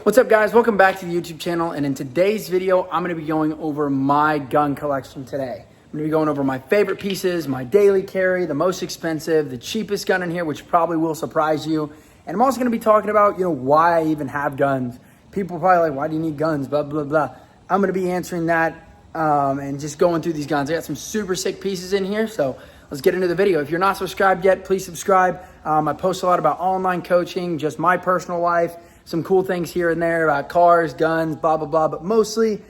What's up, guys? Welcome back to the YouTube channel, and in today's video I'm going to be going over my gun collection today. I'm going to be going over my favorite pieces, my daily carry, the most expensive, the cheapest gun in here, which probably will surprise you. And I'm also going to be talking about, why I even have guns. People are probably like, why do you need guns, blah, blah, blah. I'm going to be answering that and just going through these guns. I got some super sick pieces in here, so let's get into the video. If you're not subscribed yet, please subscribe. I post a lot about online coaching, just my personal life, some cool things here and there about cars, guns, blah, blah, blah, but mostly,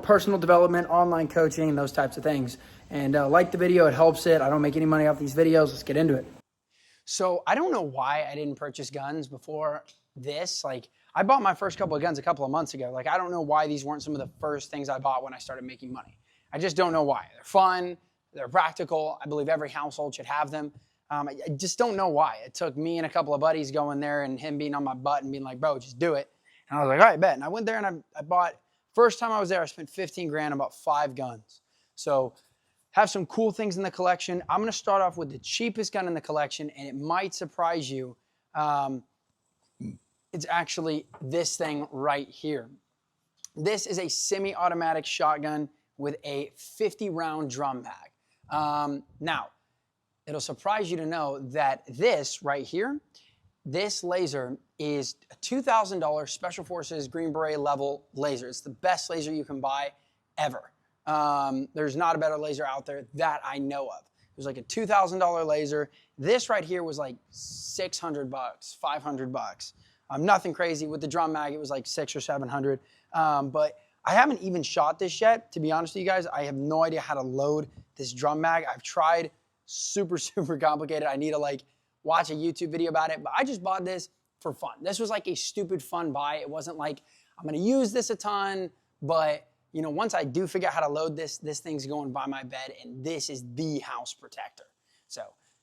personal development, online coaching, those types of things. And like the video, it helps it. I don't make any money off these videos. Let's get into it. So I don't know why I didn't purchase guns before this. Like, I bought my first couple of guns a couple of months ago. Like, I don't know why these weren't some of the first things I bought when I started making money. I just don't know why. They're fun. They're practical. I believe every household should have them. I just don't know why. It took me and a couple of buddies going there and him being on my butt and being like, bro, just do it. And I was like, all right, bet. And I went there and I bought, first time I was there, I spent 15 grand on about 5 guns. So have some cool things in the collection. I'm going to start off with the cheapest gun in the collection, and it might surprise you. It's actually this thing right here. This is a semi-automatic shotgun with a 50-round drum mag. Now, it'll surprise you to know that this right here, this laser is a $2,000 Special Forces Green Beret level laser. It's the best laser you can buy ever. There's not a better laser out there that I know of. It was like a $2,000 laser. This right here was like 600 bucks, 500 bucks. Nothing crazy. With the drum mag, it was like 600 or 700. But I haven't even shot this yet. To be honest with you guys, I have no idea how to load this drum mag. I've tried. Super complicated. I need to watch a YouTube video about it, but I just bought this for fun. This was like a stupid fun buy. It wasn't like I'm going to use this a ton, but once I do figure out how to load this thing's going by my bed, and this is the house protector. So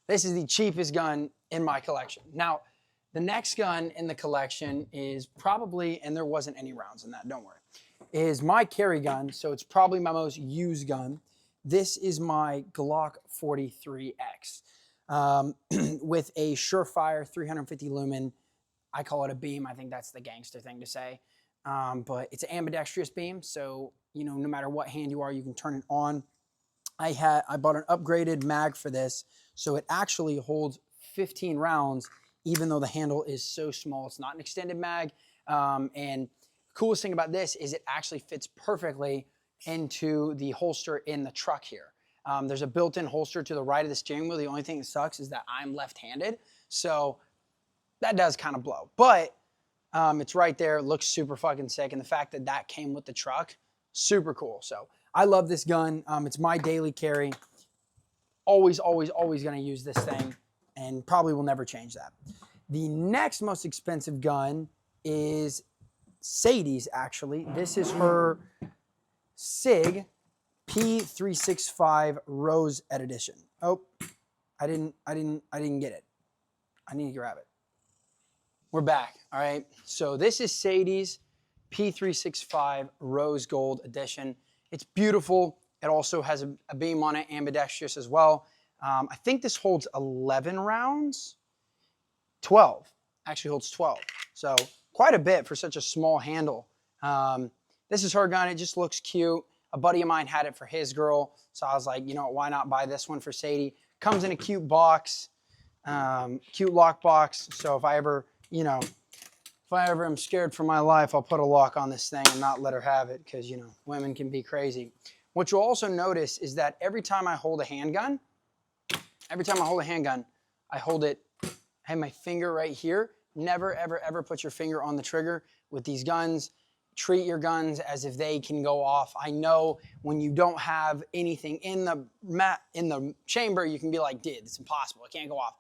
this is the cheapest gun in my collection. Now, the next gun in the collection is probably, and there wasn't any rounds in that, don't worry, is my carry gun. So it's probably my most used gun. This is my Glock 43X with a Surefire 350 lumen. I call it a beam. I think that's the gangster thing to say. But it's an ambidextrous beam, so no matter what hand you are, you can turn it on. I bought an upgraded mag for this, so it actually holds 15 rounds, even though the handle is so small. It's not an extended mag. And the coolest thing about this is it actually fits perfectly into the holster in the truck here. There's a built-in holster to the right of the steering wheel. The only thing that sucks is that I'm left-handed, so that does kind of blow. But it's right there. It looks super fucking sick, and the fact that that came with the truck, super cool. So I love this gun. It's my daily carry. Always going to use this thing, and probably will never change that. The next most expensive gun is Sadie's, actually. This is her SIG P365 Rose Edition. Oh, I didn't get it. I need to grab it. We're back. All right. So this is Sadie's P365 Rose Gold Edition. It's beautiful. It also has a beam on it, ambidextrous as well. I think this holds 11 rounds. 12. Actually holds 12. So quite a bit for such a small handle. This is her gun. It just looks cute. A buddy of mine had it for his girl, so I was like, why not buy this one for Sadie? Comes in a cute box, cute lock box. So if I ever am scared for my life, I'll put a lock on this thing and not let her have it, because women can be crazy. What you'll also notice is that every time I hold a handgun, I hold it. I have my finger right here. Never, ever put your finger on the trigger with these guns. Treat your guns as if they can go off. I know when you don't have anything in the chamber, you can be like, dude, it's impossible. It can't go off.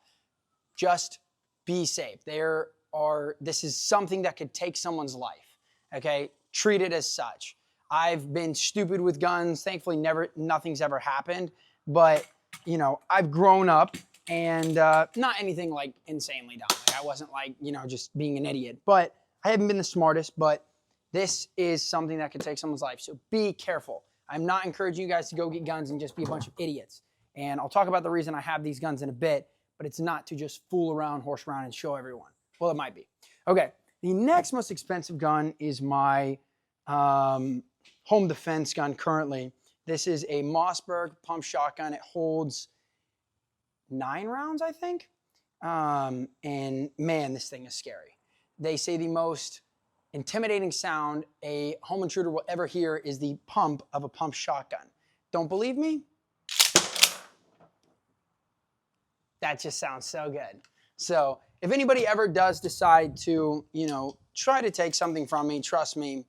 Just be safe. This is something that could take someone's life. Okay? Treat it as such. I've been stupid with guns. Thankfully, nothing's ever happened. But, I've grown up, and not anything like insanely dumb. Like, I wasn't like, just being an idiot. But I haven't been the smartest, but this is something that could take someone's life, so be careful. I'm not encouraging you guys to go get guns and just be a bunch of idiots. And I'll talk about the reason I have these guns in a bit, but it's not to just fool around, horse around, and show everyone. Well, it might be. Okay, The next most expensive gun is my home defense gun currently. This is a Mossberg pump shotgun. It holds 9 rounds, I think. And man, this thing is scary. They say the most intimidating sound a home intruder will ever hear is the pump of a pump shotgun. Don't believe me? That just sounds so good. So if anybody ever does decide to, try to take something from me, trust me,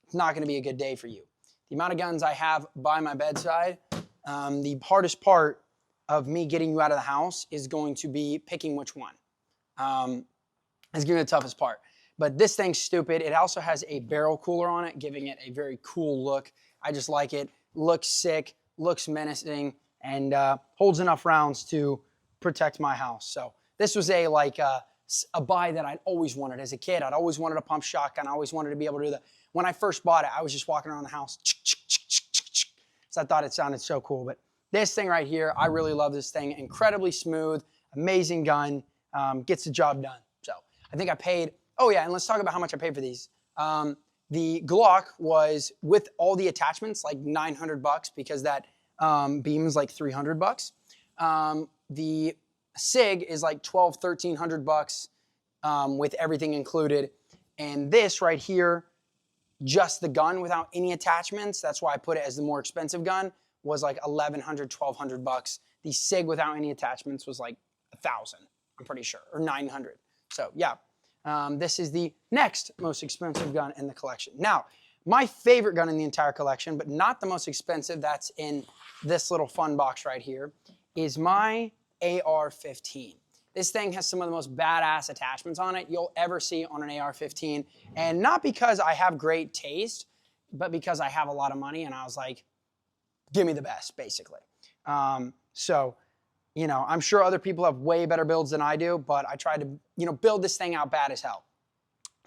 it's not going to be a good day for you. The amount of guns I have by my bedside, the hardest part of me getting you out of the house is going to be picking which one. It's going to be the toughest part. But this thing's stupid. It also has a barrel cooler on it, giving it a very cool look. I just like it. Looks sick, looks menacing, and holds enough rounds to protect my house. So this was a buy that I'd always wanted as a kid. I'd always wanted a pump shotgun. I always wanted to be able to do that. When I first bought it, I was just walking around the house. So I thought it sounded so cool. But this thing right here, I really love this thing. Incredibly smooth, amazing gun, gets the job done. So I think I paid, oh yeah, and let's talk about how much I paid for these. The Glock was, with all the attachments, like $900 because that beam is like $300. The SIG is like $1,200–1,300 with everything included. And this right here, just the gun without any attachments, that's why I put it as the more expensive gun, was like $1,100–1,200. The SIG without any attachments was like $1,000, I'm pretty sure, or $900. So yeah, this is the next most expensive gun in the collection. Now, my favorite gun in the entire collection, but not the most expensive, that's in this little fun box right here, is my AR-15. This thing has some of the most badass attachments on it you'll ever see on an AR-15. And not because I have great taste, but because I have a lot of money and I was like, give me the best, basically. So, I'm sure other people have way better builds than I do, but I tried to, build this thing out bad as hell.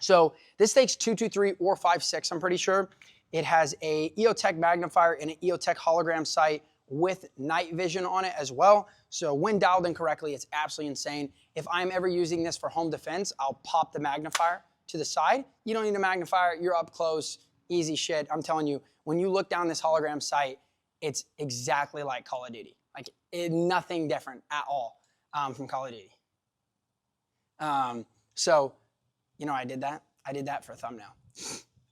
So this takes 223 or 5.6, I'm pretty sure. It has a EOTech magnifier and an EOTech hologram sight with night vision on it as well. So when dialed in correctly, it's absolutely insane. If I'm ever using this for home defense, I'll pop the magnifier to the side. You don't need a magnifier, you're up close, easy shit. I'm telling you, when you look down this hologram sight, it's exactly like Call of Duty. Like nothing different at all from Call of Duty. So, I did that. I did that for a thumbnail.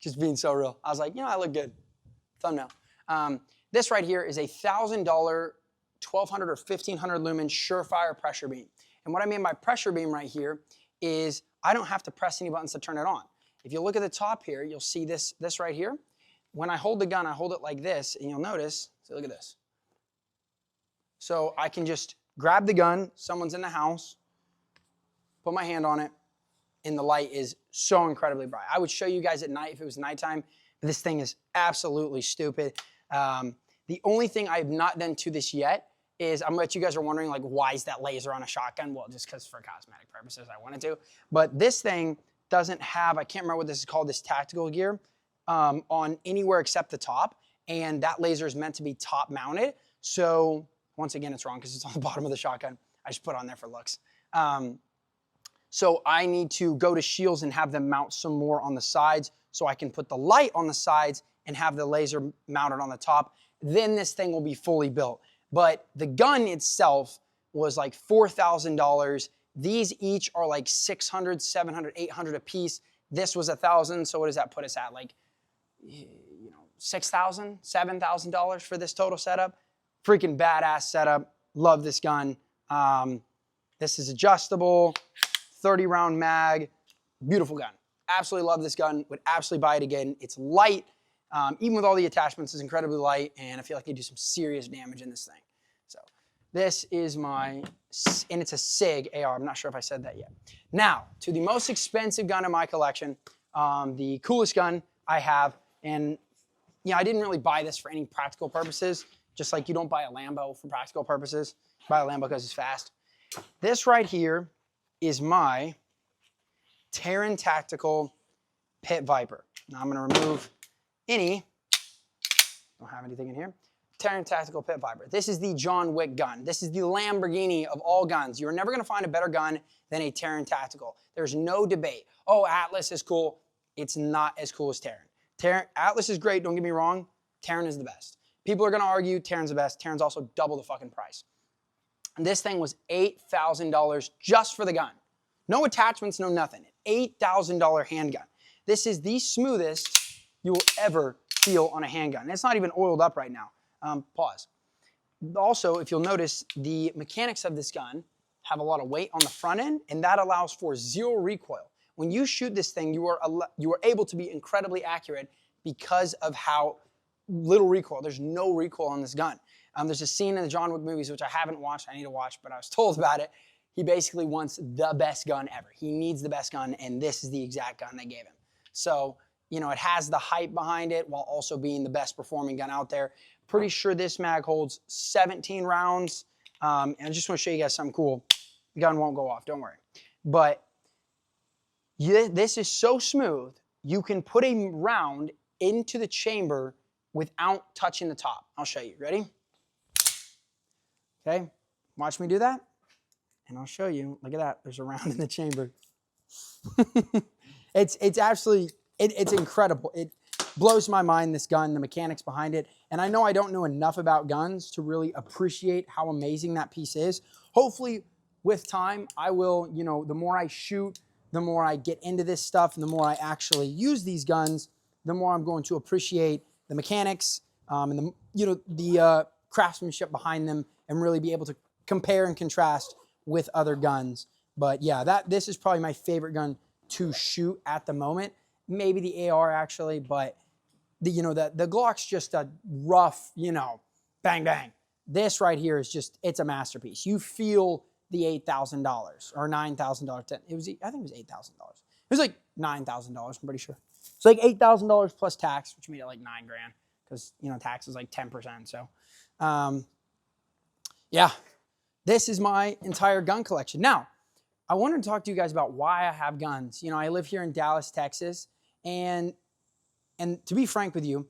Just being so real. I was like, I look good. Thumbnail. This right here is a $1,000, 1,200 or 1,500 lumen Surefire pressure beam. And what I mean by pressure beam right here is I don't have to press any buttons to turn it on. If you look at the top here, you'll see this right here. When I hold the gun, I hold it like this, and you'll notice, so look at this. So I can just grab the gun, someone's in the house, put my hand on it, and the light is so incredibly bright. I would show you guys at night if it was nighttime, but this thing is absolutely stupid. The only thing I have not done to this yet is, I bet you guys are wondering, like, why is that laser on a shotgun? Well, just because for cosmetic purposes I wanted to. But this thing doesn't have, I can't remember what this is called, this tactical gear, on anywhere except the top. And that laser is meant to be top mounted. So once again, it's wrong because it's on the bottom of the shotgun. I just put it on there for looks. So I need to go to shields and have them mount some more on the sides so I can put the light on the sides and have the laser mounted on the top. Then this thing will be fully built. But the gun itself was like $4,000. These each are like $600, $700, $800 a piece. This was $1,000. So what does that put us at? Like, $6,000, $7,000 for this total setup. Freaking badass setup. Love this gun. This is adjustable, 30 round mag, beautiful gun. Absolutely love this gun, would absolutely buy it again. It's light, even with all the attachments, it's incredibly light, and I feel like you do some serious damage in this thing. So this is my, and it's a SIG AR, I'm not sure if I said that yet. Now, to the most expensive gun in my collection, the coolest gun I have, and I didn't really buy this for any practical purposes, just like you don't buy a Lambo for practical purposes. You buy a Lambo because it's fast. This right here is my Terran Tactical Pit Viper. Now I'm going to remove don't have anything in here. Taran Tactical Pit Viper. This is the John Wick gun. This is the Lamborghini of all guns. You're never gonna find a better gun than a Taran Tactical. There's no debate. Oh, Atlas is cool. It's not as cool as Taran. Atlas is great, don't get me wrong. Taran is the best. People are gonna argue Taran's the best. Taran's also double the fucking price. And this thing was $8,000 just for the gun. No attachments, no nothing. $8,000 handgun. This is the smoothest you will ever feel on a handgun. It's not even oiled up right now. Pause. Also, if you'll notice, the mechanics of this gun have a lot of weight on the front end, and that allows for zero recoil. When you shoot this thing, you are able to be incredibly accurate because of how little recoil. There's no recoil on this gun. There's a scene in the John Wick movies, which I haven't watched. I need to watch, but I was told about it. He basically wants the best gun ever. He needs the best gun, and this is the exact gun they gave him. So, you know, it has the hype behind it while also being the best performing gun out there. Pretty sure this mag holds 17 rounds. And I just want to show you guys something cool. The gun won't go off, don't worry. But this is so smooth, you can put a round into the chamber without touching the top. I'll show you. Ready? Okay, watch me do that. And I'll show you. Look at that. There's a round in the chamber. It's absolutely, it's incredible. It blows my mind, this gun, the mechanics behind it. And I know I don't know enough about guns to really appreciate how amazing that piece is. Hopefully, with time, I will, you know, the more I shoot, the more I get into this stuff, and the more I actually use these guns, the more I'm going to appreciate the mechanics and the, you know, the craftsmanship behind them, and really be able to compare and contrast with other guns. But yeah, this is probably my favorite gun to shoot at the moment. Maybe the AR actually, but the, you know, the Glock's just a rough, you know, bang bang. This right here is just, it's a masterpiece. You feel the $8,000 or $9,000. It was, I think it was $8,000. It was like $9,000, I'm pretty sure. It's like $8,000 plus tax, which made it like $9,000 because, you know, tax is like 10%. So, yeah, this is my entire gun collection. Now, I wanted to talk to you guys about why I have guns. You know, I live here in Dallas, Texas, and to be frank with you,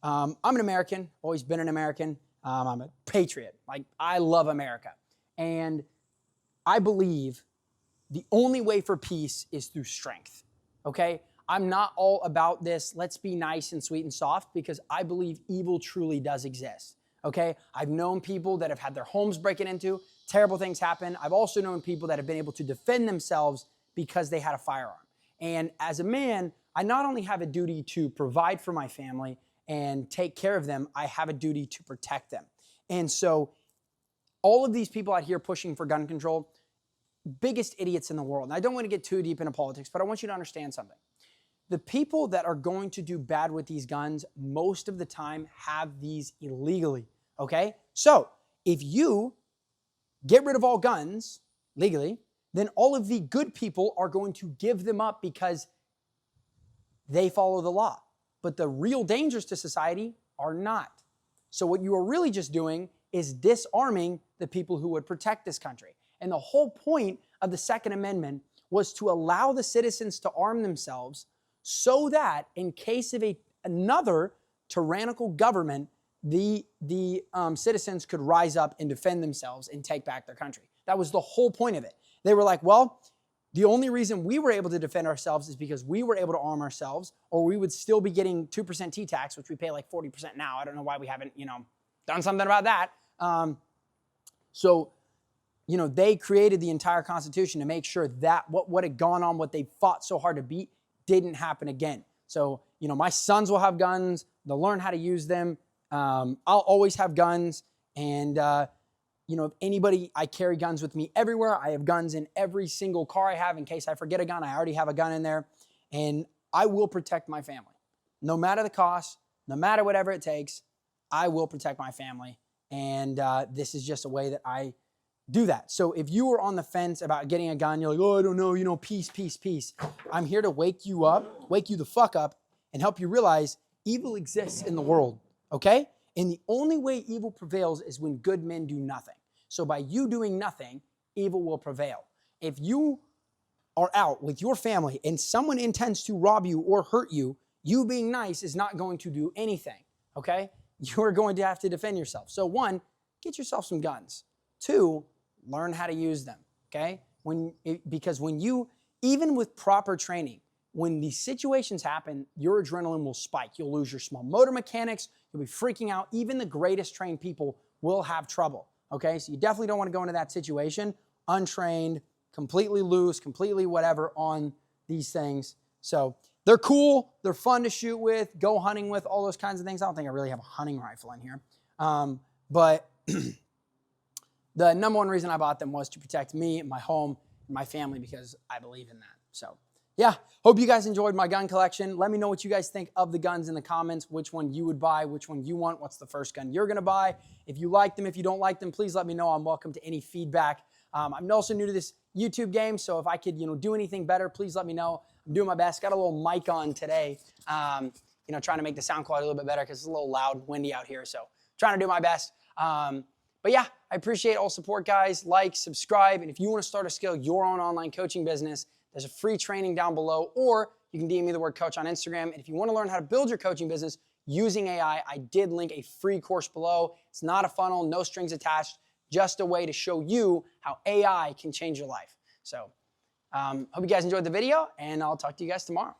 I'm an American, always been an American. I'm a patriot. Like, I love America. And I believe the only way for peace is through strength, okay? I'm not all about this, let's be nice and sweet and soft, because I believe evil truly does exist, okay? I've known people that have had their homes broken into, terrible things happen. I've also known people that have been able to defend themselves because they had a firearm. And as a man, I not only have a duty to provide for my family and take care of them, I have a duty to protect them. And so all of these people out here pushing for gun control, biggest idiots in the world. And I don't want to get too deep into politics, but I want you to understand something. The people that are going to do bad with these guns most of the time have these illegally, okay? So if you get rid of all guns legally, then all of the good people are going to give them up because they follow the law. But the real dangers to society are not. So what you are really just doing is disarming the people who would protect this country. And the whole point of the Second Amendment was to allow the citizens to arm themselves so that in case of another tyrannical government, the citizens could rise up and defend themselves and take back their country. That was the whole point of it. They were like, well, the only reason we were able to defend ourselves is because we were able to arm ourselves, or we would still be getting 2% T-tax, which we pay like 40% now. I don't know why we haven't, you know, done something about that. So, you know, they created the entire Constitution to make sure that what had gone on, what they fought so hard to beat, didn't happen again. So, you know, my sons will have guns. They'll learn how to use them. I'll always have guns. And, you know, if anybody, I carry guns with me everywhere. I have guns in every single car I have in case I forget a gun. I already have a gun in there. And I will protect my family. No matter the cost, no matter whatever it takes, I will protect my family. And this is just a way that I do that. So if you were on the fence about getting a gun, you're like, oh, I don't know, you know, peace, peace, peace. I'm here to wake you up, wake you the fuck up, and help you realize evil exists in the world, okay? And the only way evil prevails is when good men do nothing. So by you doing nothing, evil will prevail. If you are out with your family and someone intends to rob you or hurt you, you being nice is not going to do anything, okay? you are going to have to defend yourself. So 1, get yourself some guns. 2, learn how to use them, okay? Because when you, even with proper training, when these situations happen, your adrenaline will spike. You'll lose your small motor mechanics. You'll be freaking out. Even the greatest trained people will have trouble, okay? So you definitely don't want to go into that situation untrained, completely loose, completely whatever on these things. So they're cool. They're fun to shoot with, go hunting with, all those kinds of things. I don't think I really have a hunting rifle in here. But the number one reason I bought them was to protect me, my home, and my family, because I believe in that. So yeah, hope you guys enjoyed my gun collection. Let me know what you guys think of the guns in the comments, which one you would buy, which one you want, what's the first gun you're gonna buy. If you like them, if you don't like them, please let me know. I'm welcome to any feedback. I'm also new to this YouTube game, so if I could, do anything better, please let me know. I'm doing my best. Got a little mic on today, trying to make the sound quality a little bit better because it's a little loud, windy out here, so trying to do my best. But yeah, I appreciate all support, guys. Like, subscribe, and if you want to start or scale your own online coaching business, there's a free training down below, or you can DM me the word coach on Instagram. And if you want to learn how to build your coaching business using AI, I did link a free course below. It's not a funnel, no strings attached, just a way to show you how AI can change your life. So hope you guys enjoyed the video, and I'll talk to you guys tomorrow.